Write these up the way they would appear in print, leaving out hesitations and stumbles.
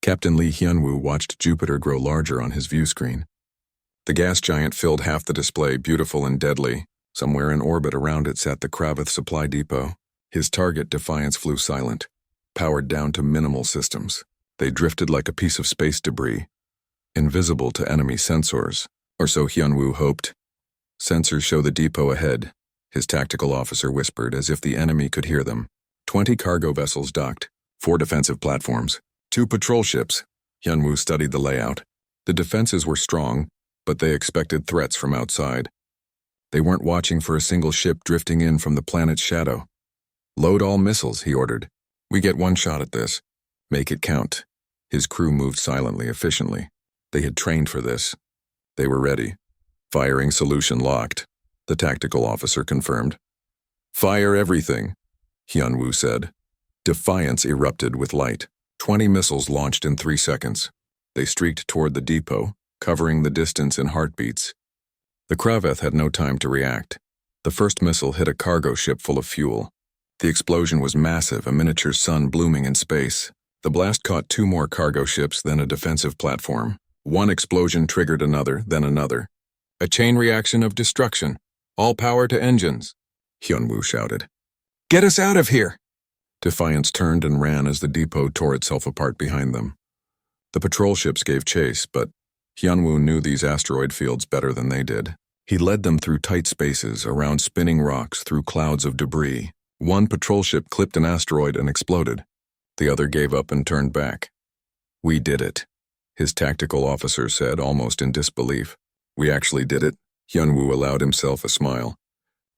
Captain Lee Hyunwoo watched Jupiter grow larger on his view screen. The gas giant filled half the display, beautiful and deadly. Somewhere in orbit around it sat the Kravath supply depot. His target, Defiance, flew silent, powered down to minimal systems. They drifted like a piece of space debris, invisible to enemy sensors, or so Hyunwoo hoped. Sensors show the depot ahead, his tactical officer whispered, as if the enemy could hear them. 20 cargo vessels docked, 4 defensive platforms, 2 patrol ships. Hyunwoo studied the layout. The defenses were strong, but they expected threats from outside. They weren't watching for a single ship drifting in from the planet's shadow. Load all missiles, he ordered. We get one shot at this. Make it count. His crew moved silently, efficiently. They had trained for this. They were ready. Firing solution locked, the tactical officer confirmed. Fire everything, Hyunwoo said. Defiance erupted with light. 20 missiles launched in 3 seconds. They streaked toward the depot, covering the distance in heartbeats. The Kravath had no time to react. The first missile hit a cargo ship full of fuel. The explosion was massive, a miniature sun blooming in space. The blast caught 2 more cargo ships, then a defensive platform. One explosion triggered another, then another. A chain reaction of destruction. All power to engines, Hyunwoo shouted. Get us out of here! Defiance turned and ran as the depot tore itself apart behind them. The patrol ships gave chase, but Hyunwoo knew these asteroid fields better than they did. He led them through tight spaces, around spinning rocks, through clouds of debris. One patrol ship clipped an asteroid and exploded. The other gave up and turned back. We did it, his tactical officer said, almost in disbelief. We actually did it. Hyunwoo allowed himself a smile.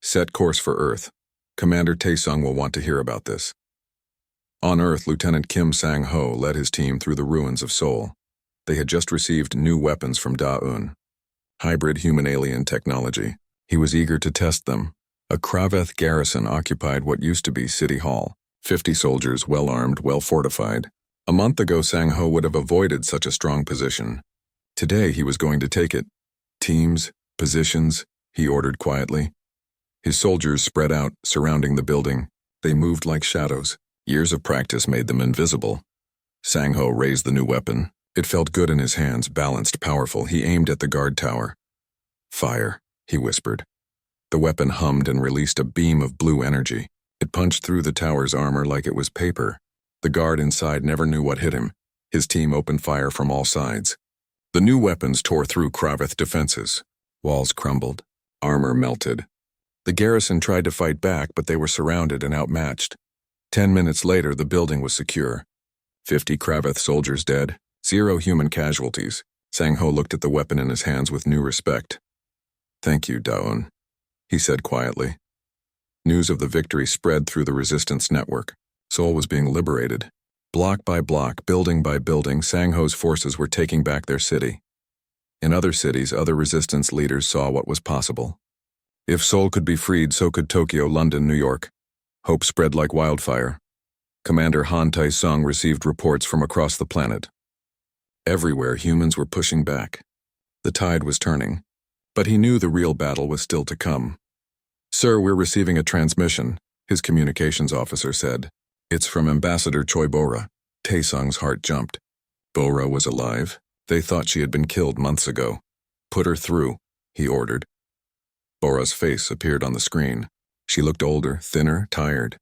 Set course for Earth. Commander Taesung will want to hear about this. On Earth, Lieutenant Kim Sang-ho led his team through the ruins of Seoul. They had just received new weapons from Da-un. Hybrid human-alien technology. He was eager to test them. A Kravath garrison occupied what used to be City Hall. 50 soldiers, well-armed, well-fortified. A month ago, Sang-ho would have avoided such a strong position. Today, he was going to take it. Teams, positions, he ordered quietly. His soldiers spread out, surrounding the building. They moved like shadows. Years of practice made them invisible. Sang-ho raised the new weapon. It felt good in his hands, balanced, powerful. He aimed at the guard tower. Fire, he whispered. The weapon hummed and released a beam of blue energy. It punched through the tower's armor like it was paper. The guard inside never knew what hit him. His team opened fire from all sides. The new weapons tore through Kravath defenses. Walls crumbled. Armor melted. The garrison tried to fight back, but they were surrounded and outmatched. 10 minutes later, the building was secure. 50 Kravath soldiers dead. 0 human casualties. Sang-ho looked at the weapon in his hands with new respect. Thank you, Da-un, he said quietly. News of the victory spread through the resistance network. Seoul was being liberated. Block by block, building by building, Sang-ho's forces were taking back their city. In other cities, other resistance leaders saw what was possible. If Seoul could be freed, so could Tokyo, London, New York. Hope spread like wildfire. Commander Han Tae-sung received reports from across the planet. Everywhere, humans were pushing back. The tide was turning. But he knew the real battle was still to come. Sir, we're receiving a transmission, his communications officer said. It's from Ambassador Choi Bora. Taesung's heart jumped. Bora was alive. They thought she had been killed months ago. Put her through, he ordered. Bora's face appeared on the screen. She looked older, thinner, tired.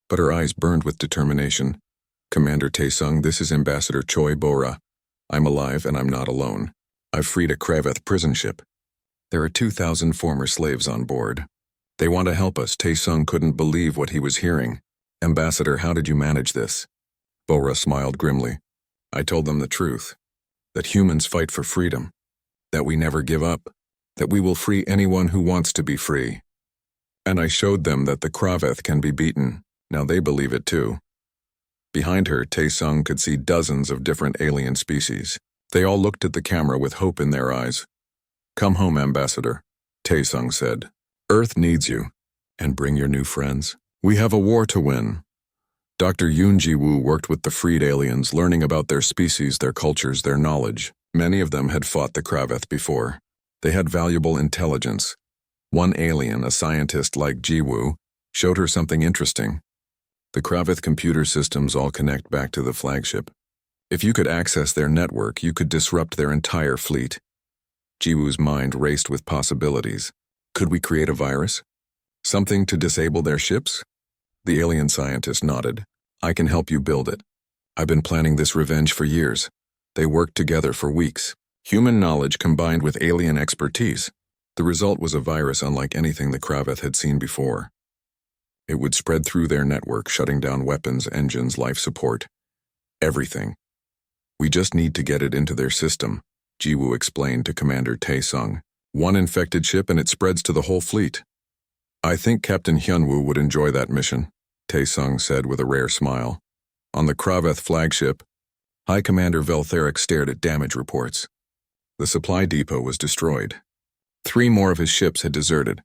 But her eyes burned with determination. Commander Taesung, this is Ambassador Choi Bora. I'm alive and I'm not alone. I've freed a Kravath prison ship. There are 2,000 former slaves on board. They want to help us. Taesung couldn't believe what he was hearing. Ambassador, how did you manage this? Bora smiled grimly. I told them the truth. That humans fight for freedom. That we never give up. That we will free anyone who wants to be free. And I showed them that the Kravath can be beaten. Now they believe it too. Behind her, Taesung could see dozens of different alien species. They all looked at the camera with hope in their eyes. Come home, Ambassador, Taesung said. Earth needs you. And bring your new friends. We have a war to win. Dr. Yoon Ji-woo worked with the freed aliens, learning about their species, their cultures, their knowledge. Many of them had fought the Kravath before. They had valuable intelligence. One alien, a scientist like Ji-woo, showed her something interesting. The Kravath computer systems all connect back to the flagship. If you could access their network, you could disrupt their entire fleet. Jiwoo's mind raced with possibilities. Could we create a virus? Something to disable their ships? The alien scientist nodded. I can help you build it. I've been planning this revenge for years. They worked together for weeks. Human knowledge combined with alien expertise. The result was a virus unlike anything the Kraveth had seen before. It would spread through their network, shutting down weapons, engines, life support. Everything. We just need to get it into their system, Jiwoo explained to Commander Tae-sung. One infected ship and it spreads to the whole fleet. I think Captain Hyunwoo would enjoy that mission, Tae-sung said with a rare smile. On the Kraveth flagship, High Commander Veltheric stared at damage reports. The supply depot was destroyed. 3 more of his ships had deserted.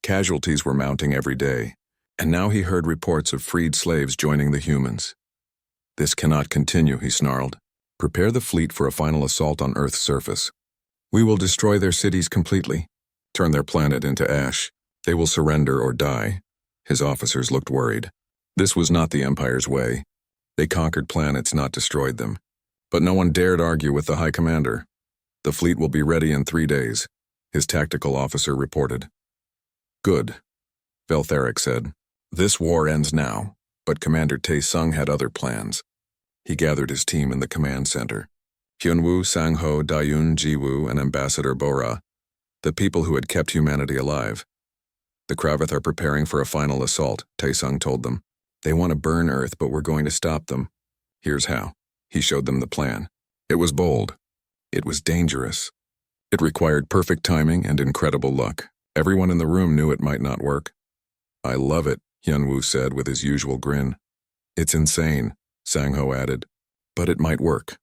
Casualties were mounting every day, and now he heard reports of freed slaves joining the humans. This cannot continue, he snarled. Prepare the fleet for a final assault on Earth's surface. We will destroy their cities completely, turn their planet into ash. They will surrender or die. His officers looked worried. This was not the Empire's way. They conquered planets, not destroyed them. But no one dared argue with the High Commander. The fleet will be ready in 3 days, his tactical officer reported. Good, Veltheric said. This war ends now, but Commander Tae-sung had other plans. He gathered his team in the command center. Hyunwoo, Sang-ho, Dayun, Jiwoo, and Ambassador Bora, the people who had kept humanity alive. The Kraveth are preparing for a final assault, Tae-sung told them. They want to burn Earth, but we're going to stop them. Here's how. He showed them the plan. It was bold. It was dangerous. It required perfect timing and incredible luck. Everyone in the room knew it might not work. I love it, Hyunwoo said with his usual grin. It's insane, Sang-ho added. But it might work.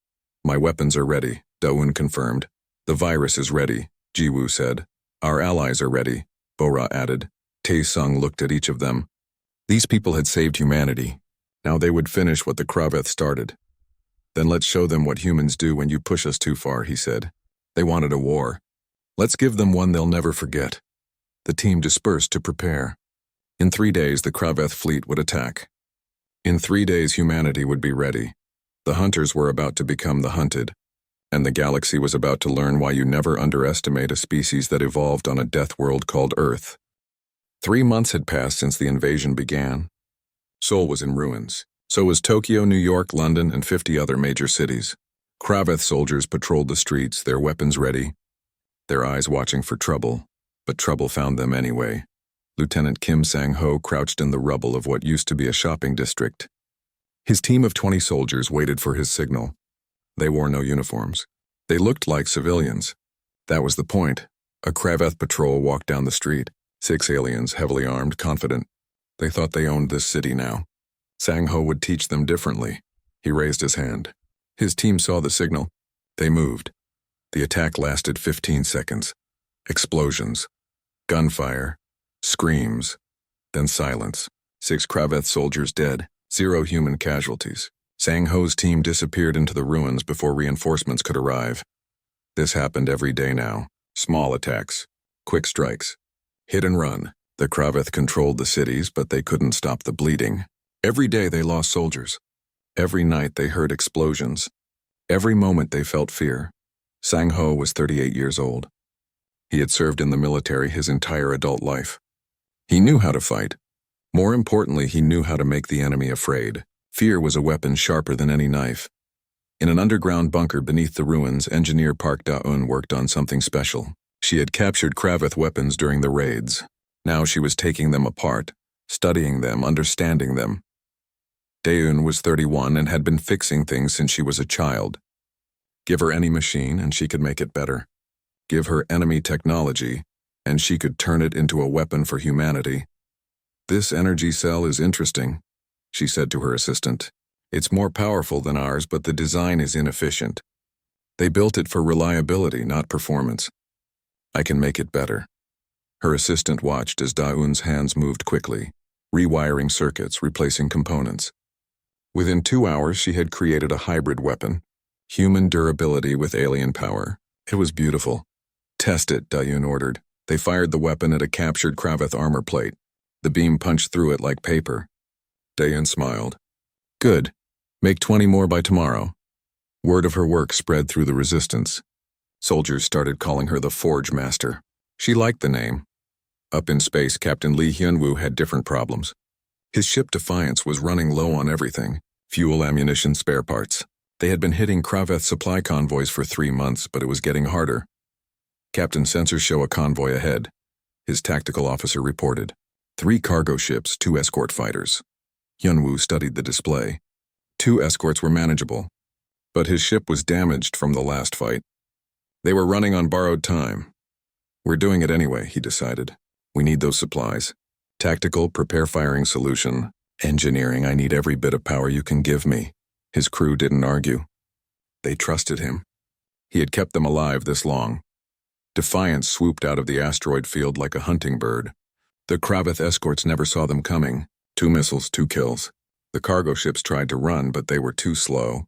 My weapons are ready, Daeun confirmed. The virus is ready, Jiwoo said. Our allies are ready, Bora added. Tae-sung looked at each of them. These people had saved humanity. Now they would finish what the Kraveth started. Then let's show them what humans do when you push us too far, he said. They wanted a war. Let's give them one they'll never forget. The team dispersed to prepare. In 3 days, the Kraveth fleet would attack. In 3 days, humanity would be ready. The hunters were about to become the hunted, and the galaxy was about to learn why you never underestimate a species that evolved on a death world called Earth. 3 months had passed since the invasion began. Seoul was in ruins. So was Tokyo, New York, London, and 50 other major cities. Kraveth soldiers patrolled the streets, their weapons ready, their eyes watching for trouble, but trouble found them anyway. Lieutenant Kim Sang-ho crouched in the rubble of what used to be a shopping district. His team of 20 soldiers waited for his signal. They wore no uniforms. They looked like civilians. That was the point. A Kraveth patrol walked down the street. 6 aliens, heavily armed, confident. They thought they owned this city now. Sang-ho would teach them differently. He raised his hand. His team saw the signal. They moved. The attack lasted 15 seconds. Explosions. Gunfire. Screams. Then silence. 6 Kraveth soldiers dead. 0 human casualties. Sang-ho's team disappeared into the ruins before reinforcements could arrive. This happened every day now. Small attacks. Quick strikes. Hit and run. The Kraveth controlled the cities, but they couldn't stop the bleeding. Every day they lost soldiers. Every night they heard explosions. Every moment they felt fear. Sang-ho was 38 years old. He had served in the military his entire adult life. He knew how to fight. More importantly, he knew how to make the enemy afraid. Fear was a weapon sharper than any knife. In an underground bunker beneath the ruins, engineer Park Da-eun worked on something special. She had captured Kraveth weapons during the raids. Now she was taking them apart, studying them, understanding them. Daeun was 31 and had been fixing things since she was a child. Give her any machine and she could make it better. Give her enemy technology and she could turn it into a weapon for humanity. This energy cell is interesting, she said to her assistant. It's more powerful than ours, but the design is inefficient. They built it for reliability, not performance. I can make it better. Her assistant watched as Daeun's hands moved quickly, rewiring circuits, replacing components. Within 2 hours, she had created a hybrid weapon, human durability with alien power. It was beautiful. Test it, Daeun ordered. They fired the weapon at a captured Kraveth armor plate. The beam punched through it like paper. Daeun smiled. Good. Make 20 more by tomorrow. Word of her work spread through the resistance. Soldiers started calling her the Forge Master. She liked the name. Up in space, Captain Lee Hyunwoo had different problems. His ship Defiance was running low on everything: fuel, ammunition, spare parts. They had been hitting Kraveth supply convoys for 3 months, but it was getting harder. Captain sensors show a convoy ahead. His tactical officer reported. 3 cargo ships, 2 escort fighters. Hyunwoo studied the display. 2 escorts were manageable, but his ship was damaged from the last fight. They were running on borrowed time. We're doing it anyway, he decided. We need those supplies. Tactical, prepare firing solution. Engineering, I need every bit of power you can give me. His crew didn't argue. They trusted him. He had kept them alive this long. Defiance swooped out of the asteroid field like a hunting bird. The Kraveth escorts never saw them coming. 2 missiles, 2 kills. The cargo ships tried to run, but they were too slow.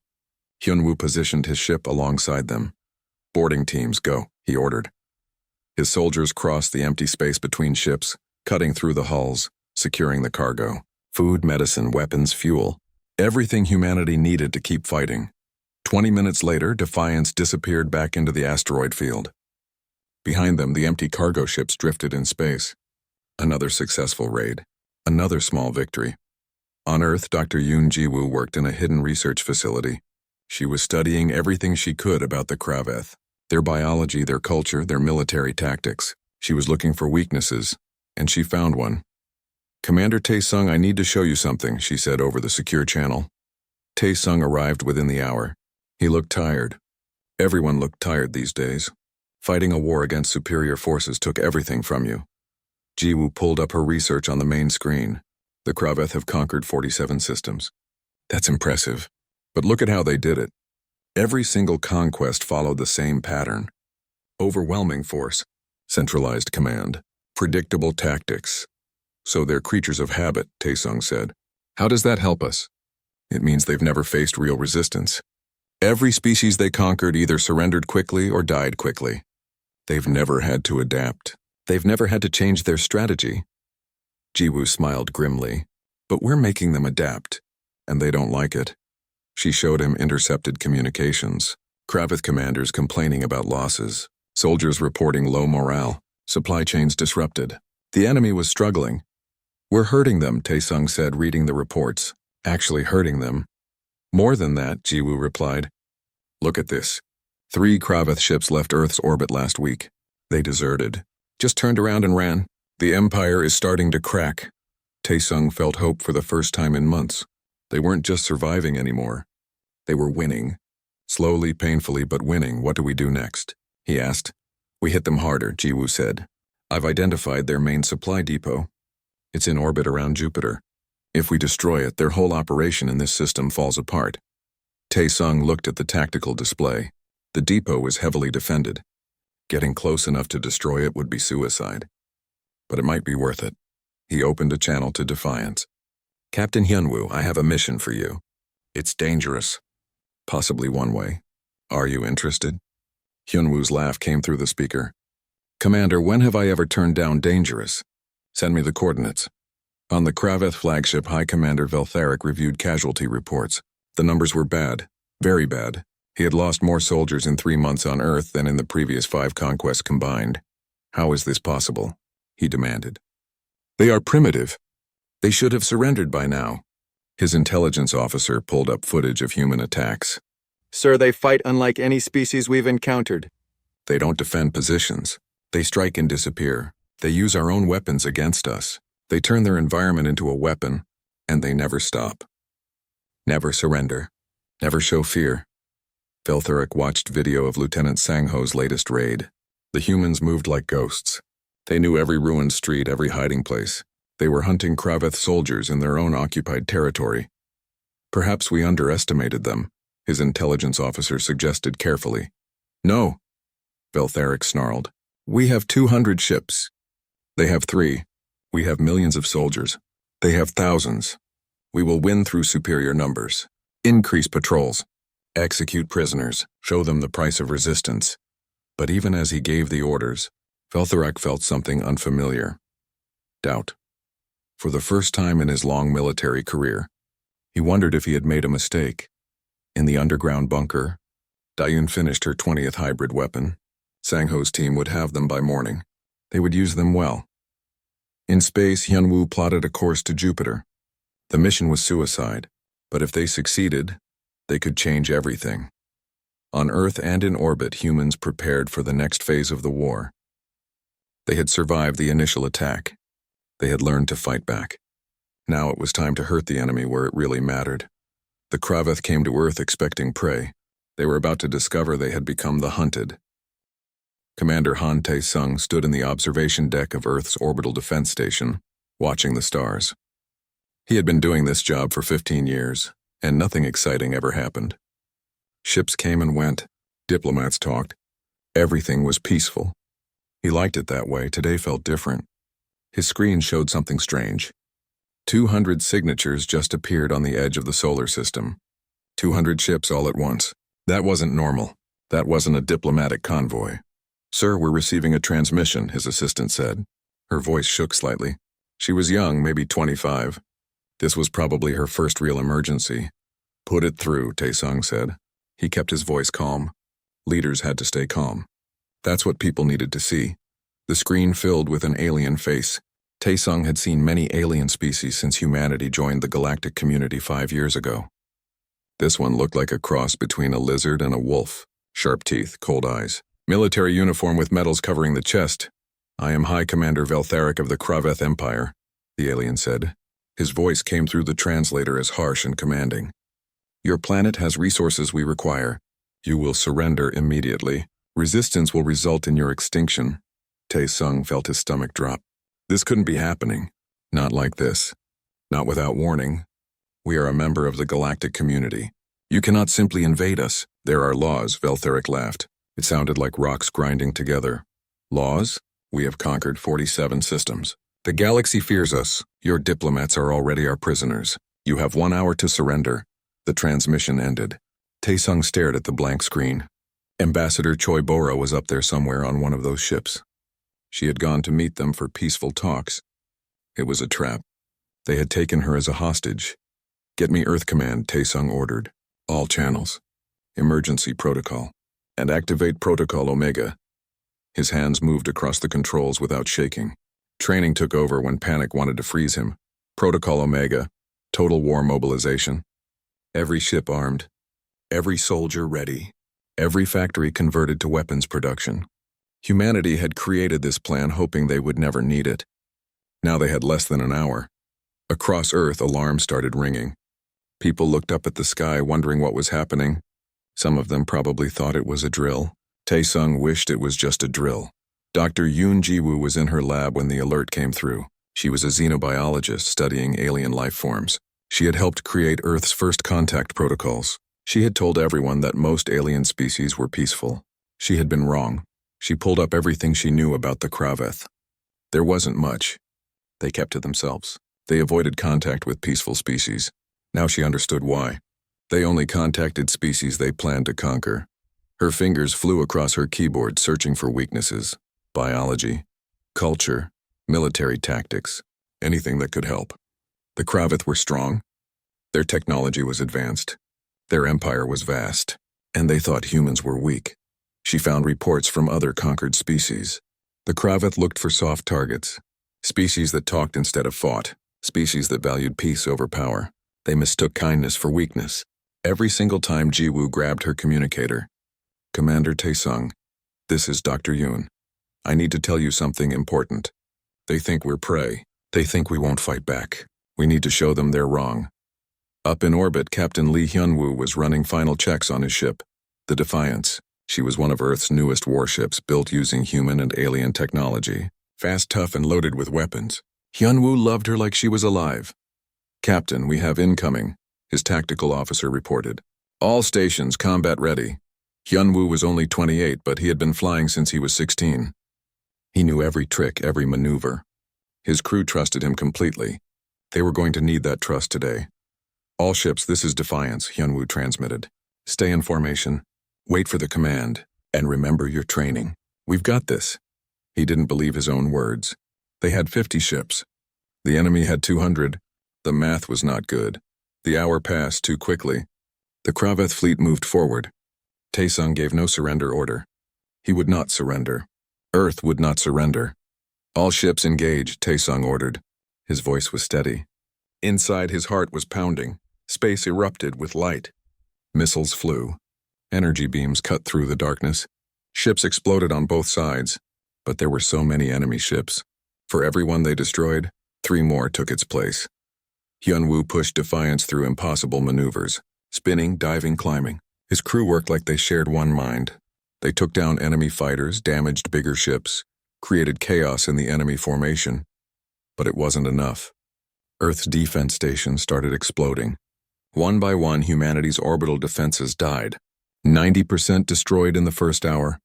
Hyunwoo positioned his ship alongside them. Boarding teams, go, he ordered. His soldiers crossed the empty space between ships, cutting through the hulls, securing the cargo. Food, medicine, weapons, fuel. Everything humanity needed to keep fighting. 20 minutes later, Defiance disappeared back into the asteroid field. Behind them, the empty cargo ships drifted in space. Another successful raid. Another small victory. On Earth, Dr. Yoon Ji-woo worked in a hidden research facility. She was studying everything she could about the Kraveth. Their biology, their culture, their military tactics. She was looking for weaknesses, and she found one. Commander Tae-sung, I need to show you something, she said over the secure channel. Tae-sung arrived within the hour. He looked tired. Everyone looked tired these days. Fighting a war against superior forces took everything from you. Ji-woo pulled up her research on the main screen. The Kraveth have conquered 47 systems. That's impressive. But look at how they did it. Every single conquest followed the same pattern. Overwhelming force, centralized command, predictable tactics. So they're creatures of habit, Tae-sung said. How does that help us? It means they've never faced real resistance. Every species they conquered either surrendered quickly or died quickly. They've never had to adapt. They've never had to change their strategy. Ji-woo smiled grimly. But we're making them adapt, and they don't like it. She showed him intercepted communications. Kraveth commanders complaining about losses. Soldiers reporting low morale. Supply chains disrupted. The enemy was struggling. We're hurting them, Tae-sung said, reading the reports. Actually hurting them. More than that, Ji-woo replied. Look at this. 3 Kraveth ships left Earth's orbit last week. They deserted. Just turned around and ran. The Empire is starting to crack. Tae-sung felt hope for the first time in months. They weren't just surviving anymore. They were winning. Slowly, painfully, but winning. What do we do next? He asked. We hit them harder, Ji-woo said. I've identified their main supply depot. It's in orbit around Jupiter. If we destroy it, their whole operation in this system falls apart. Tae-sung looked at the tactical display. The depot was heavily defended. Getting close enough to destroy it would be suicide. But it might be worth it. He opened a channel to Defiance. Captain Hyunwoo, I have a mission for you. It's dangerous. Possibly one way. Are you interested? Hyunwoo's laugh came through the speaker. Commander, when have I ever turned down dangerous? Send me the coordinates. On the Kraveth flagship, High Commander Veltharic reviewed casualty reports. The numbers were bad. Very bad. He had lost more soldiers in 3 months on Earth than in the previous 5 conquests combined. How is this possible? He demanded. They are primitive. They should have surrendered by now. His intelligence officer pulled up footage of human attacks. Sir, they fight unlike any species we've encountered. They don't defend positions. They strike and disappear. They use our own weapons against us. They turn their environment into a weapon, and they never stop. Never surrender. Never show fear. Veltharic watched video of Lieutenant Sang-ho's latest raid. The humans moved like ghosts. They knew every ruined street, every hiding place. They were hunting Kraveth soldiers in their own occupied territory. Perhaps we underestimated them, his intelligence officer suggested carefully. No, Veltharic snarled. We have 200 ships. They have 3. We have millions of soldiers. They have thousands. We will win through superior numbers. Increase patrols. Execute prisoners. Show them the price of resistance. But even as he gave the orders, Veltharic felt something unfamiliar. Doubt. For the first time in his long military career, he wondered if he had made a mistake. In the underground bunker, Dayun finished her 20th hybrid weapon. Sangho's team would have them by morning. They would use them well. In space, Hyunwoo plotted a course to Jupiter. The mission was suicide, but if they succeeded, they could change everything. On Earth and in orbit, humans prepared for the next phase of the war. They had survived the initial attack. They had learned to fight back. Now it was time to hurt the enemy where it really mattered. The Kraveth came to Earth expecting prey. They were about to discover they had become the hunted. Commander Han Tae-sung stood in the observation deck of Earth's orbital defense station, watching the stars. He had been doing this job for 15 years, and nothing exciting ever happened. Ships came and went. Diplomats talked. Everything was peaceful. He liked it that way. Today felt different. His screen showed something strange. 200 signatures just appeared on the edge of the solar system. 200 ships all at once. That wasn't normal. That wasn't a diplomatic convoy. "Sir, we're receiving a transmission," his assistant said. Her voice shook slightly. She was young, maybe 25. This was probably her first real emergency. "Put it through," Tae-sung said. He kept his voice calm. Leaders had to stay calm. That's what people needed to see. The screen filled with an alien face. Tae-sung had seen many alien species since humanity joined the galactic community 5 years ago. This one looked like a cross between a lizard and a wolf. Sharp teeth, cold eyes. Military uniform with medals covering the chest. "I am High Commander Veltharic of the Kraveth Empire," the alien said. His voice came through the translator as harsh and commanding. "Your planet has resources we require. You will surrender immediately. Resistance will result in your extinction." Tae-sung felt his stomach drop. This couldn't be happening. Not like this. Not without warning. "We are a member of the galactic community. You cannot simply invade us. There are laws," Veltharic laughed. It sounded like rocks grinding together. "Laws? We have conquered 47 systems. The galaxy fears us. Your diplomats are already our prisoners. You have 1 hour to surrender." The transmission ended. Tae-sung stared at the blank screen. Ambassador Choi Bora was up there somewhere on one of those ships. She had gone to meet them for peaceful talks. It was a trap. They had taken her as a hostage. "Get me Earth Command," Tae-sung ordered. "All channels. Emergency protocol. And activate Protocol Omega." His hands moved across the controls without shaking. Training took over when panic wanted to freeze him. Protocol Omega. Total war mobilization. Every ship armed. Every soldier ready. Every factory converted to weapons production. Humanity had created this plan hoping they would never need it. Now they had less than an hour. Across Earth, alarms started ringing. People looked up at the sky wondering what was happening. Some of them probably thought it was a drill. Tae-sung wished it was just a drill. Dr. Yoon Ji-woo was in her lab when the alert came through. She was a xenobiologist studying alien life forms. She had helped create Earth's first contact protocols. She had told everyone that most alien species were peaceful. She had been wrong. She pulled up everything she knew about the Kraveth. There wasn't much. They kept to themselves. They avoided contact with peaceful species. Now she understood why. They only contacted species they planned to conquer. Her fingers flew across her keyboard searching for weaknesses. Biology, culture, military tactics, anything that could help. The Kraveth were strong. Their technology was advanced. Their empire was vast. And they thought humans were weak. She found reports from other conquered species. The Kraveth looked for soft targets. Species that talked instead of fought. Species that valued peace over power. They mistook kindness for weakness. Every single time Ji-woo grabbed her communicator. "Commander Tae-sung, this is Dr. Yoon. I need to tell you something important. They think we're prey. They think we won't fight back. We need to show them they're wrong." Up in orbit, Captain Lee Hyun-woo was running final checks on his ship, the Defiance. She was one of Earth's newest warships, built using human and alien technology. Fast, tough, and loaded with weapons. Hyun-woo loved her like she was alive. "Captain, we have incoming," his tactical officer reported. "All stations combat ready." Hyun-woo was only 28, but he had been flying since he was 16. He knew every trick, every maneuver. His crew trusted him completely. They were going to need that trust today. "All ships, this is Defiance," Hyun-woo transmitted. "Stay in formation. Wait for the command. And remember your training. We've got this." He didn't believe his own words. They had 50 ships. The enemy had 200. The math was not good. The hour passed too quickly. The Kraveth fleet moved forward. Taesung gave no surrender order. He would not surrender. Earth would not surrender. All ships engage, Taesung ordered. His voice was steady. Inside his heart was pounding. Space erupted with light. Missiles flew. Energy beams cut through the darkness. Ships exploded on both sides, but there were so many enemy ships. For every one they destroyed, 3 more took its place. Hyunwoo pushed Defiance through impossible maneuvers, spinning, diving, climbing. His crew worked like they shared one mind. They took down enemy fighters, damaged bigger ships, created chaos in the enemy formation. But it wasn't enough. Earth's defense stations started exploding. One by one, humanity's orbital defenses died. 90% destroyed in the first hour.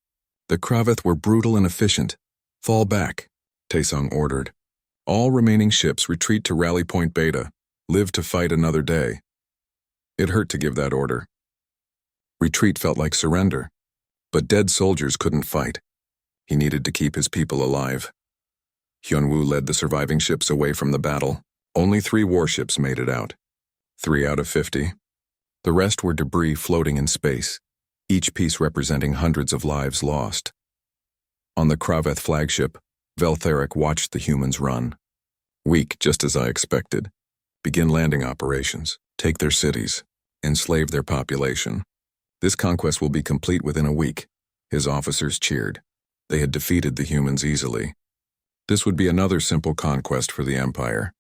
The Kraveth were brutal and efficient. Fall back, Taesung ordered. All remaining ships retreat to Rally Point Beta. Live to fight another day. It hurt to give that order. Retreat felt like surrender. But dead soldiers couldn't fight. He needed to keep his people alive. Hyunwoo led the surviving ships away from the battle. Only 3 warships made it out. 3 out of 50. The rest were debris floating in space, each piece representing hundreds of lives lost. On the Kraveth flagship, Veltheric watched the humans run. Weak, just as I expected. Begin landing operations, take their cities, enslave their population. This conquest will be complete within a week. His officers cheered. They had defeated the humans easily. This would be another simple conquest for the Empire.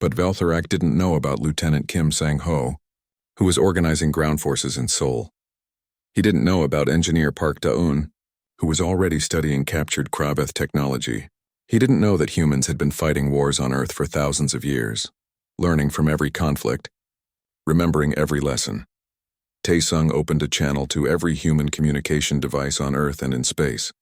But Veltheric didn't know about Lieutenant Kim Sang-ho, who was organizing ground forces in Seoul. He didn't know about Engineer Park Da-eun, who was already studying captured Kraveth technology. He didn't know that humans had been fighting wars on Earth for thousands of years, learning from every conflict, remembering every lesson. Taesung opened a channel to every human communication device on Earth and in space.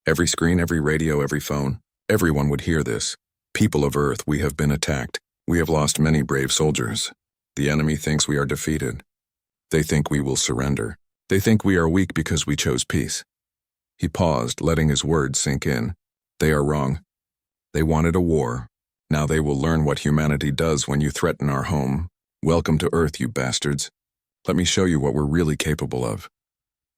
Every screen, every radio, every phone, everyone would hear this. People of Earth, we have been attacked. We have lost many brave soldiers. The enemy thinks we are defeated. They think we will surrender. They think we are weak because we chose peace. He paused, letting his words sink in. They are wrong. They wanted a war. Now they will learn what humanity does when you threaten our home. Welcome to Earth, you bastards. Let me show you what we're really capable of.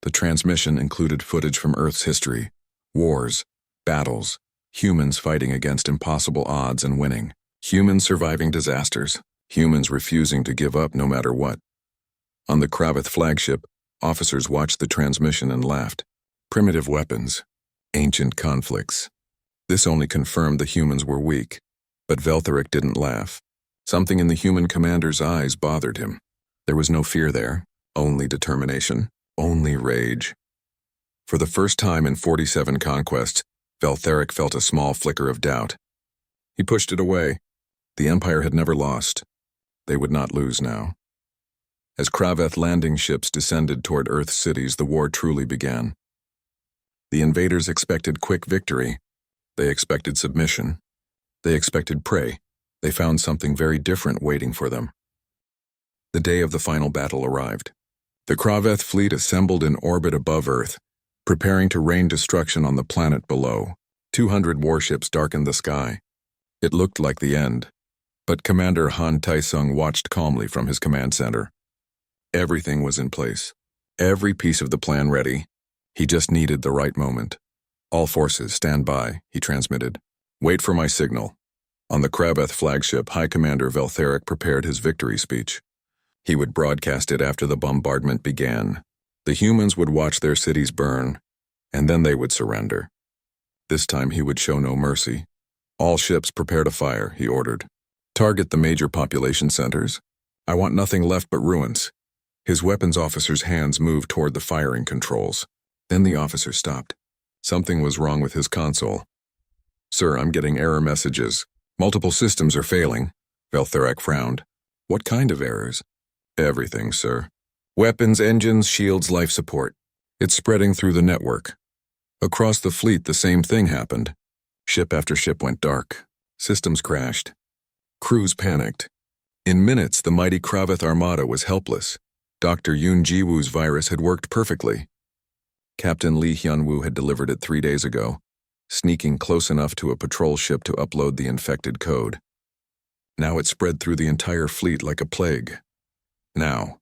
The transmission included footage from Earth's history. Wars, battles, humans fighting against impossible odds and winning. Humans surviving disasters. Humans refusing to give up no matter what. On the Kraveth flagship, officers watched the transmission and laughed. Primitive weapons. Ancient conflicts. This only confirmed the humans were weak. But Veltheric didn't laugh. Something in the human commander's eyes bothered him. There was no fear there, only determination, only rage. For the first time in 47 conquests, Veltheric felt a small flicker of doubt. He pushed it away. The Empire had never lost. They would not lose now. As Kraveth landing ships descended toward Earth's cities, the war truly began. The invaders expected quick victory. They expected submission. They expected prey. They found something very different waiting for them. The day of the final battle arrived. The Kraveth fleet assembled in orbit above Earth, preparing to rain destruction on the planet below. 200 warships darkened the sky. It looked like the end. But Commander Han Taesung watched calmly from his command center. Everything was in place. Every piece of the plan ready. He just needed the right moment. All forces, stand by, he transmitted. Wait for my signal. On the Kraveth flagship, High Commander Veltheric prepared his victory speech. He would broadcast it after the bombardment began. The humans would watch their cities burn, and then they would surrender. This time he would show no mercy. All ships prepare to fire, he ordered. Target the major population centers. I want nothing left but ruins. His weapons officer's hands moved toward the firing controls. Then the officer stopped. Something was wrong with his console. Sir, I'm getting error messages. Multiple systems are failing. Veltheric frowned. What kind of errors? Everything, sir. Weapons, engines, shields, life support. It's spreading through the network. Across the fleet, the same thing happened. Ship after ship went dark. Systems crashed. Crews panicked. In minutes, the mighty Kraveth armada was helpless. Dr. Yoon Ji-woo's virus had worked perfectly. Captain Lee Hyun-woo had delivered it 3 days ago, sneaking close enough to a patrol ship to upload the infected code. Now it spread through the entire fleet like a plague. Now,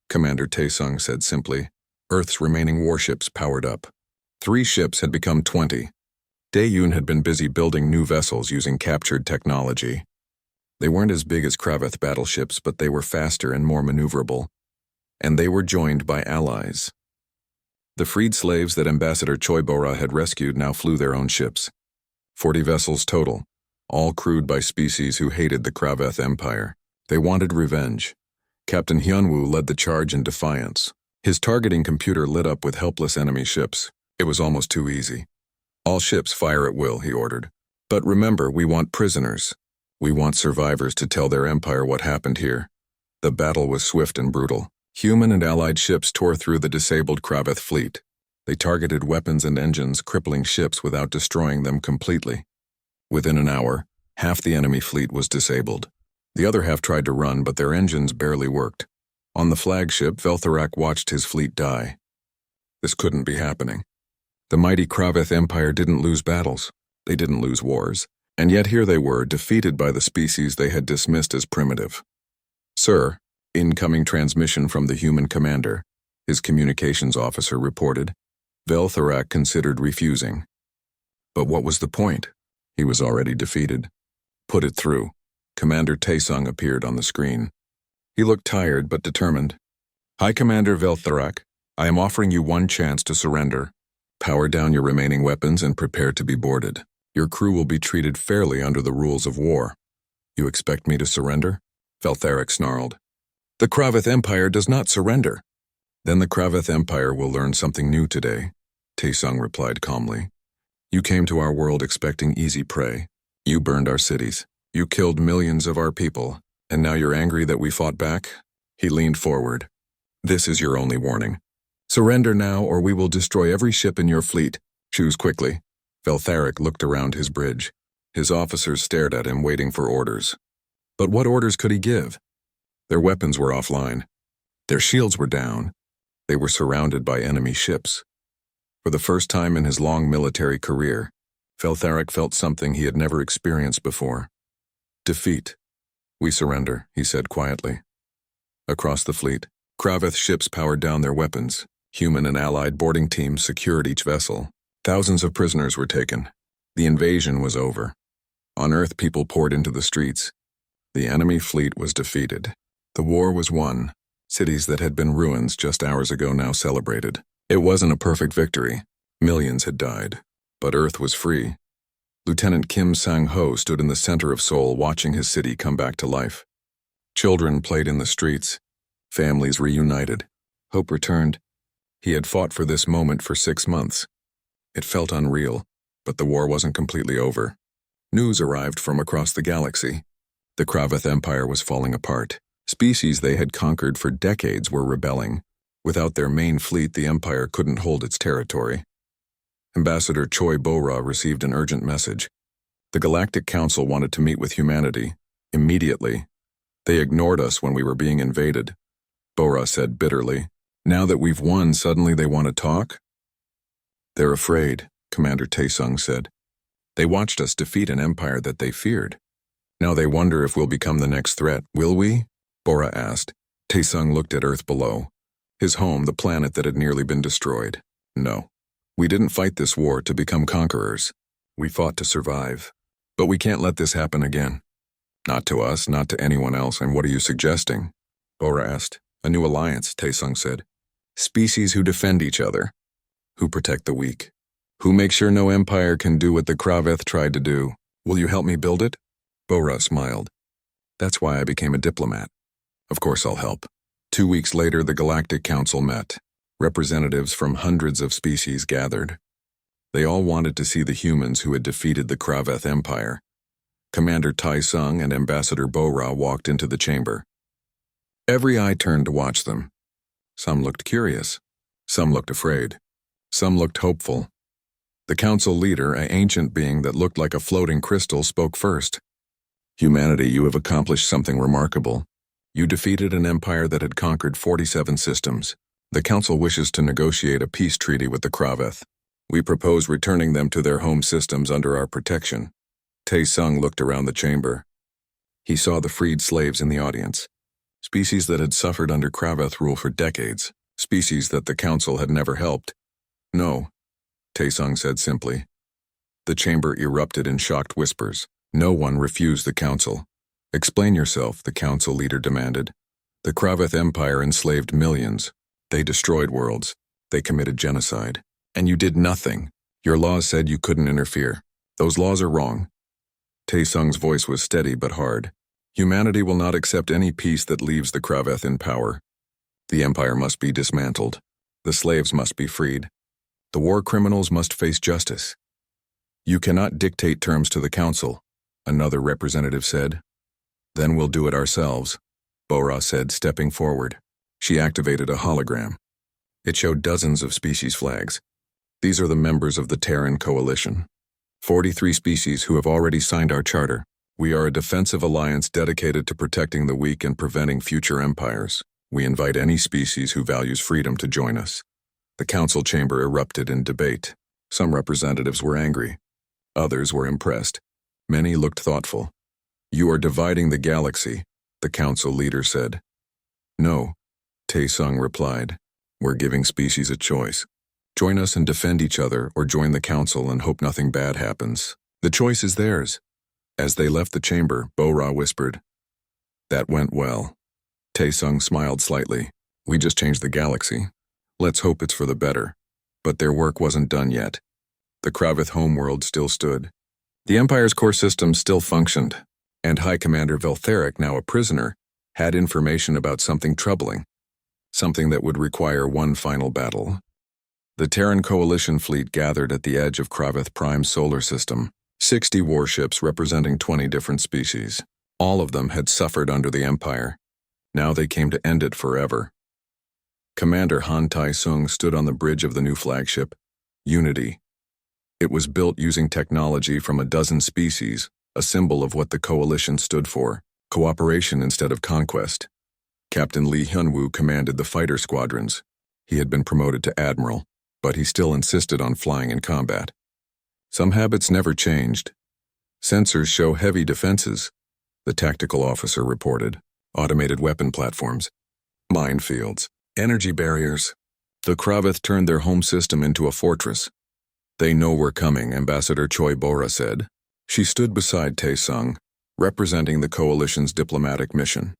Commander Taesung said simply, Earth's remaining warships powered up. 3 ships had become 20. Daeyun had been busy building new vessels using captured technology. They weren't as big as Kraveth battleships, but they were faster and more maneuverable. And they were joined by allies. The freed slaves that Ambassador Choi Bora had rescued now flew their own ships. 40 vessels total, all crewed by species who hated the Kraveth Empire. They wanted revenge. Captain Hyunwoo led the charge in defiance. His targeting computer lit up with helpless enemy ships. It was almost too easy. All ships fire at will, he ordered. But remember, we want prisoners. We want survivors to tell their empire what happened here. The battle was swift and brutal. Human and allied ships tore through the disabled Kraveth fleet. They targeted weapons and engines, crippling ships without destroying them completely. Within an hour, half the enemy fleet was disabled. The other half tried to run, but their engines barely worked. On the flagship, Veltharak watched his fleet die. This couldn't be happening. The mighty Kraveth Empire didn't lose battles. They didn't lose wars. And yet here they were, defeated by the species they had dismissed as primitive. Sir, incoming transmission from the human commander, his communications officer reported. Veltharak considered refusing. But what was the point? He was already defeated. Put it through. Commander Taesung appeared on the screen. He looked tired but determined. High Commander Veltharak, I am offering you one chance to surrender. Power down your remaining weapons and prepare to be boarded. Your crew will be treated fairly under the rules of war. You expect me to surrender? Veltharak snarled. The Kraveth Empire does not surrender. Then the Kraveth Empire will learn something new today, Taesung replied calmly. You came to our world expecting easy prey. You burned our cities. You killed millions of our people. And now you're angry that we fought back? He leaned forward. This is your only warning. Surrender now or we will destroy every ship in your fleet. Choose quickly. Veltharak looked around his bridge. His officers stared at him, waiting for orders. But what orders could he give? Their weapons were offline. Their shields were down. They were surrounded by enemy ships. For the first time in his long military career, Veltharak felt something he had never experienced before. Defeat. We surrender, he said quietly. Across the fleet, Kraveth ships powered down their weapons. Human and allied boarding teams secured each vessel. Thousands of prisoners were taken. The invasion was over. On Earth, people poured into the streets. The enemy fleet was defeated. The war was won. Cities that had been ruins just hours ago now celebrated. It wasn't a perfect victory. Millions had died. But Earth was free. Lieutenant Kim Sang-ho stood in the center of Seoul watching his city come back to life. Children played in the streets. Families reunited. Hope returned. He had fought for this moment for 6 months. It felt unreal, but the war wasn't completely over. News arrived from across the galaxy. The Kraveth Empire was falling apart. Species they had conquered for decades were rebelling. Without their main fleet, the Empire couldn't hold its territory. Ambassador Choi Bora received an urgent message. The Galactic Council wanted to meet with humanity, immediately. They ignored us when we were being invaded. Bora said bitterly. Now that we've won, suddenly they want to talk? They're afraid, Commander Taesung said. They watched us defeat an empire that they feared. Now they wonder if we'll become the next threat, will we? Bora asked. Taesung looked at Earth below. His home, the planet that had nearly been destroyed. No. We didn't fight this war to become conquerors. We fought to survive. But we can't let this happen again. Not to us, not to anyone else, and what are you suggesting? Bora asked. A new alliance, Taesung said. Species who defend each other. Who protect the weak. Who make sure no empire can do what the Kraveth tried to do. Will you help me build it? Bora smiled. That's why I became a diplomat. Of course I'll help. 2 weeks later, the Galactic Council met. Representatives from hundreds of species gathered. They all wanted to see the humans who had defeated the Kraveth Empire. Commander Taesung and Ambassador Bora walked into the chamber. Every eye turned to watch them. Some looked curious. Some looked afraid. Some looked hopeful. The council leader, an ancient being that looked like a floating crystal, spoke first. Humanity, you have accomplished something remarkable. You defeated an empire that had conquered 47 systems. The council wishes to negotiate a peace treaty with the Kraveth. We propose returning them to their home systems under our protection. Taesung looked around the chamber. He saw the freed slaves in the audience. Species that had suffered under Kraveth rule for decades. species that the Council had never helped. No, Taesung said simply. The chamber erupted in shocked whispers. No one refused the Council. Explain yourself, the Council leader demanded. The Kraveth Empire enslaved millions. They destroyed worlds. They committed genocide. And you did nothing. Your laws said you couldn't interfere. Those laws are wrong. Taesung's voice was steady but hard. Humanity will not accept any peace that leaves the Kraveth in power. The Empire must be dismantled. The slaves must be freed. The war criminals must face justice. You cannot dictate terms to the Council, another representative said. Then we'll do it ourselves, Bora said, stepping forward. She activated a hologram. It showed dozens of species flags. These are the members of the Terran Coalition. 43 species who have already signed our charter. We are a defensive alliance dedicated to protecting the weak and preventing future empires. We invite any species who values freedom to join us. The Council chamber erupted in debate. Some representatives were angry. Others were impressed. Many looked thoughtful. You are dividing the galaxy, the Council leader said. No, Taesung replied. We're giving species a choice. Join us and defend each other, or join the Council and hope nothing bad happens. The choice is theirs. As they left the chamber, Bora whispered. That went well. Taesung smiled slightly. We just changed the galaxy. Let's hope it's for the better. But their work wasn't done yet. The Kraveth homeworld still stood. The Empire's core system still functioned, and High Commander Veltheric, now a prisoner, had information about something troubling. Something that would require one final battle. The Terran Coalition fleet gathered at the edge of Kraveth Prime's solar system. 60 warships representing 20 different species. All of them had suffered under the Empire. Now they came to end it forever. Commander Han Tai-sung stood on the bridge of the new flagship, Unity. It was built using technology from a dozen species, a symbol of what the Coalition stood for, cooperation instead of conquest. Captain Lee Hyunwoo commanded the fighter squadrons. He had been promoted to admiral, but he still insisted on flying in combat. Some habits never changed. Sensors show heavy defenses, the tactical officer reported. Automated weapon platforms, minefields, energy barriers. The Kraveth turned their home system into a fortress. They know we're coming, Ambassador Choi Bora said. She stood beside Taesung, representing the Coalition's diplomatic mission.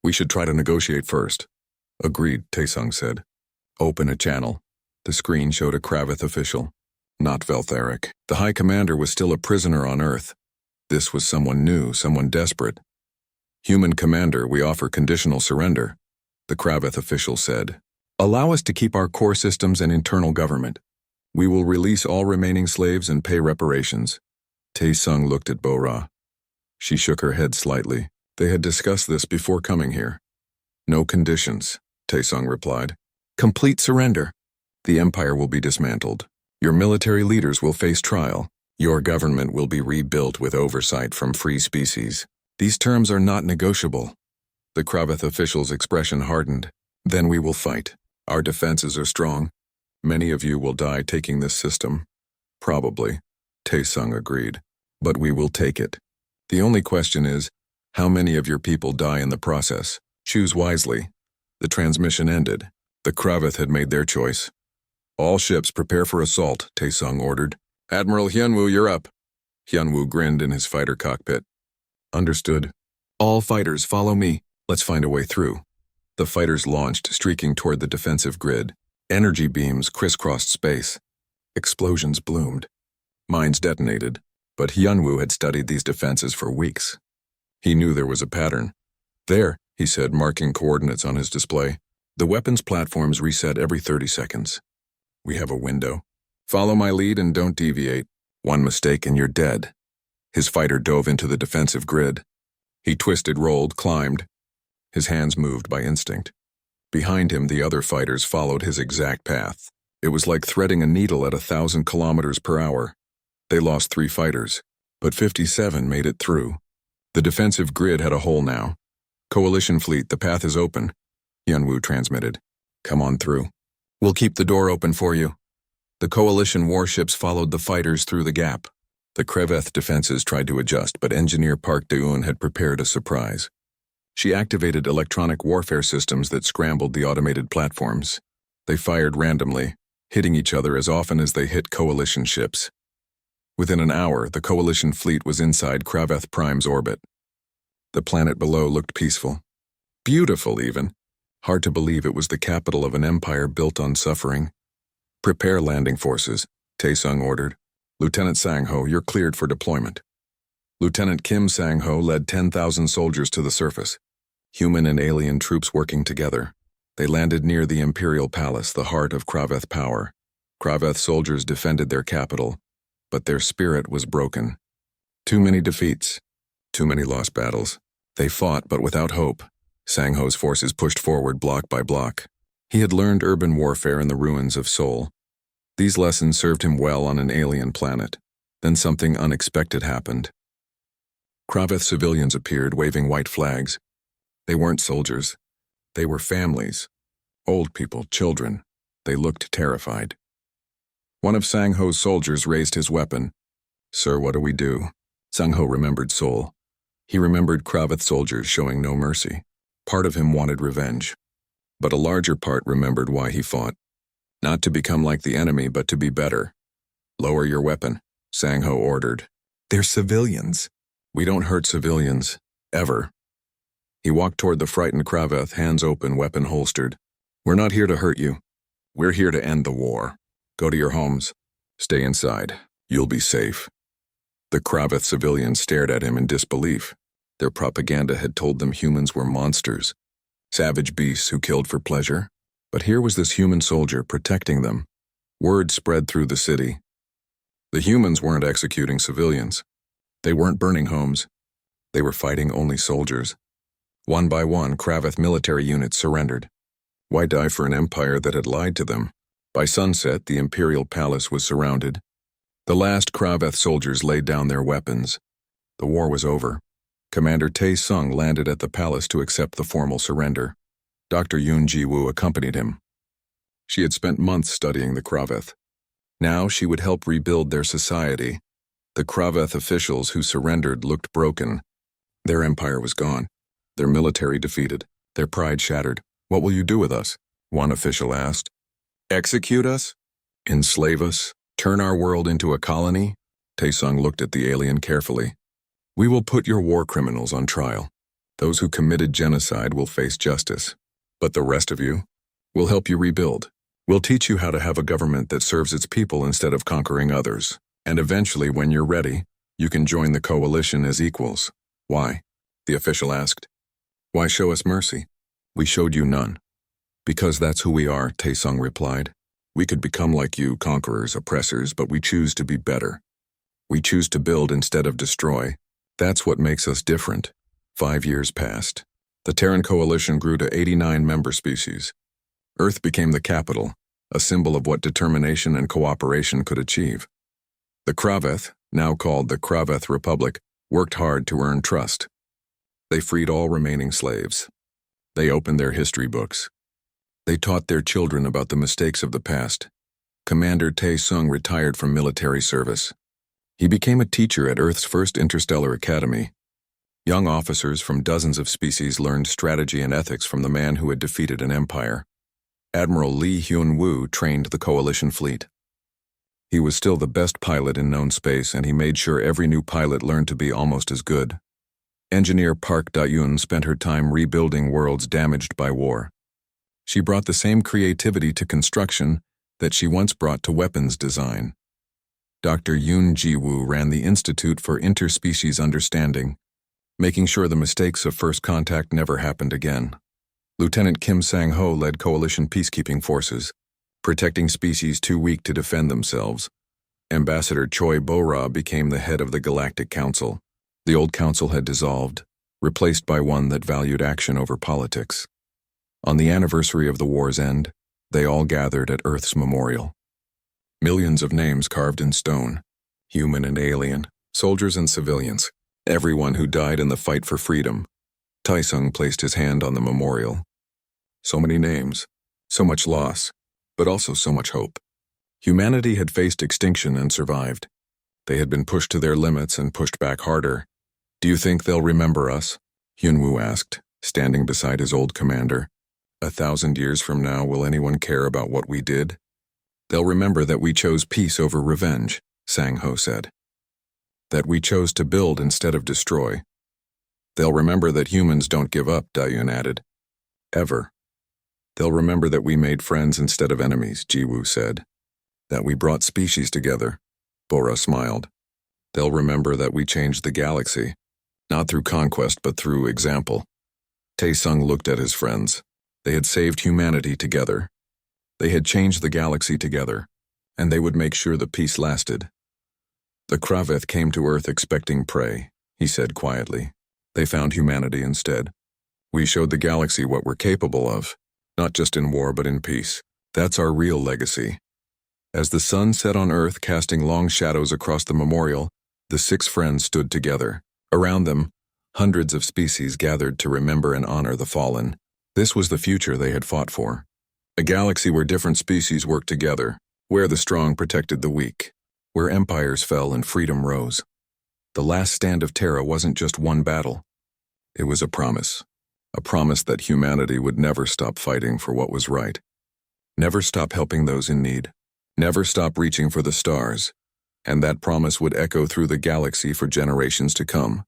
We should try to negotiate first. Agreed, Taesung said. Open a channel. The screen showed a Kraveth official. Not Veltheric. The High Commander was still a prisoner on Earth. This was someone new, someone desperate. Human Commander, we offer conditional surrender, the Kraveth official said. Allow us to keep our core systems and internal government. We will release all remaining slaves and pay reparations. Taesung looked at Bora. She shook her head slightly. They had discussed this before coming here. No conditions, Taesung replied. Complete surrender. The Empire will be dismantled. Your military leaders will face trial. Your government will be rebuilt with oversight from free species. These terms are not negotiable. The Kraveth official's expression hardened. Then we will fight. Our defenses are strong. Many of you will die taking this system. Probably, Taesung agreed. But we will take it. The only question is, how many of your people die in the process? Choose wisely. The transmission ended. The Kraveth had made their choice. All ships prepare for assault, Taesung ordered. Admiral Hyunwoo, you're up. Hyunwoo grinned in his fighter cockpit. Understood. All fighters, follow me. Let's find a way through. The fighters launched, streaking toward the defensive grid. Energy beams crisscrossed space. Explosions bloomed. Mines detonated. But Hyunwoo had studied these defenses for weeks. He knew there was a pattern. There, he said, marking coordinates on his display. The weapons platforms reset every 30 seconds. We have a window. Follow my lead and don't deviate. One mistake and you're dead. His fighter dove into the defensive grid. He twisted, rolled, climbed. His hands moved by instinct. Behind him, the other fighters followed his exact path. It was like threading a needle at 1,000 kilometers per hour. They lost 3 fighters, but 57 made it through. The defensive grid had a hole now. Coalition fleet, the path is open, Hyunwoo transmitted. Come on through. We'll keep the door open for you. The Coalition warships followed the fighters through the gap. The Kraveth defenses tried to adjust, but Engineer Park De-eun had prepared a surprise. She activated electronic warfare systems that scrambled the automated platforms. They fired randomly, hitting each other as often as they hit Coalition ships. Within an hour, the Coalition fleet was inside Kraveth Prime's orbit. The planet below looked peaceful. Beautiful, even. Hard to believe it was the capital of an empire built on suffering. "Prepare landing forces," Taesung ordered. "Lieutenant Sang-ho, you're cleared for deployment." Lieutenant Kim Sang-ho led 10,000 soldiers to the surface, human and alien troops working together. They landed near the Imperial Palace, the heart of Kraveth power. Kraveth soldiers defended their capital, but their spirit was broken. Too many defeats, too many lost battles. They fought, but without hope. Sang-ho's forces pushed forward block by block. He had learned urban warfare in the ruins of Seoul. These lessons served him well on an alien planet. Then something unexpected happened. Kraveth civilians appeared, waving white flags. They weren't soldiers. They were families. Old people, children. They looked terrified. One of Sang-ho's soldiers raised his weapon. "Sir, what do we do?" Sang-ho remembered Seoul. He remembered Kraveth soldiers showing no mercy. Part of him wanted revenge. But a larger part remembered why he fought. Not to become like the enemy, but to be better. "Lower your weapon," Sang-ho ordered. "They're civilians." "We don't hurt civilians. Ever." He walked toward the frightened Kraveth, hands open, weapon holstered. "We're not here to hurt you. We're here to end the war. Go to your homes. Stay inside. You'll be safe." The Kraveth civilians stared at him in disbelief. Their propaganda had told them humans were monsters, savage beasts who killed for pleasure. But here was this human soldier protecting them. Word spread through the city. The humans weren't executing civilians. They weren't burning homes. They were fighting only soldiers. One by one, Kraveth military units surrendered. Why die for an empire that had lied to them? By sunset, the Imperial Palace was surrounded. The last Kraveth soldiers laid down their weapons. The war was over. Commander Tae-sung landed at the palace to accept the formal surrender. Dr. Yoon Ji-woo accompanied him. She had spent months studying the Kraveth. Now she would help rebuild their society. The Kraveth officials who surrendered looked broken. Their empire was gone. Their military defeated. Their pride shattered. "What will you do with us?" one official asked. "Execute us? Enslave us? Turn our world into a colony?" Taesung looked at the alien carefully. "We will put your war criminals on trial. Those who committed genocide will face justice. But the rest of you, we'll help you rebuild. We'll teach you how to have a government that serves its people instead of conquering others. And eventually, when you're ready, you can join the coalition as equals." "Why?" the official asked. "Why show us mercy? We showed you none." "Because that's who we are," Taesung replied. "We could become like you, conquerors, oppressors, but we choose to be better. We choose to build instead of destroy. That's what makes us different." 5 years passed. The Terran Coalition grew to 89 member species. Earth became the capital, a symbol of what determination and cooperation could achieve. The Kraveth, now called the Kraveth Republic, worked hard to earn trust. They freed all remaining slaves. They opened their history books. They taught their children about the mistakes of the past. Commander Tae-sung retired from military service. He became a teacher at Earth's first interstellar academy. Young officers from dozens of species learned strategy and ethics from the man who had defeated an empire. Admiral Lee Hyun-woo trained the Coalition fleet. He was still the best pilot in known space, and he made sure every new pilot learned to be almost as good. Engineer Park Da-yoon spent her time rebuilding worlds damaged by war. She brought the same creativity to construction that she once brought to weapons design. Dr. Yoon Ji-woo ran the Institute for Interspecies Understanding, making sure the mistakes of first contact never happened again. Lieutenant Kim Sang-ho led coalition peacekeeping forces, protecting species too weak to defend themselves. Ambassador Choi Bo-ra became the head of the Galactic Council. The old council had dissolved, replaced by one that valued action over politics. On the anniversary of the war's end, they all gathered at Earth's memorial. Millions of names carved in stone, human and alien, soldiers and civilians, everyone who died in the fight for freedom. Taesung placed his hand on the memorial. So many names, so much loss, but also so much hope. Humanity had faced extinction and survived. They had been pushed to their limits and pushed back harder. "Do you think they'll remember us?" Hyun-woo asked. standing beside his old commander. 1,000 years from now, will anyone care about what we did? They'll remember that we chose peace over revenge, Sang Ho said. That we chose to build instead of destroy. They'll remember that humans don't give up, Dayun added. Ever. They'll remember that we made friends instead of enemies, Jiwoo said. That we brought species together, Bora smiled. They'll remember that we changed the galaxy, not through conquest but through example. Taesung looked at his friends. They had saved humanity together. They had changed the galaxy together, and they would make sure the peace lasted. The Kraveth came to Earth expecting prey, he said quietly. They found humanity instead. We showed the galaxy what we're capable of, not just in war but in peace. That's our real legacy. As the sun set on Earth, casting long shadows across the memorial, the 6 friends stood together. Around them, hundreds of species gathered to remember and honor the fallen. This was the future they had fought for. A galaxy where different species worked together, where the strong protected the weak, where empires fell and freedom rose. The last stand of Terra wasn't just one battle. It was a promise that humanity would never stop fighting for what was right. Never stop helping those in need. Never stop reaching for the stars. And that promise would echo through the galaxy for generations to come.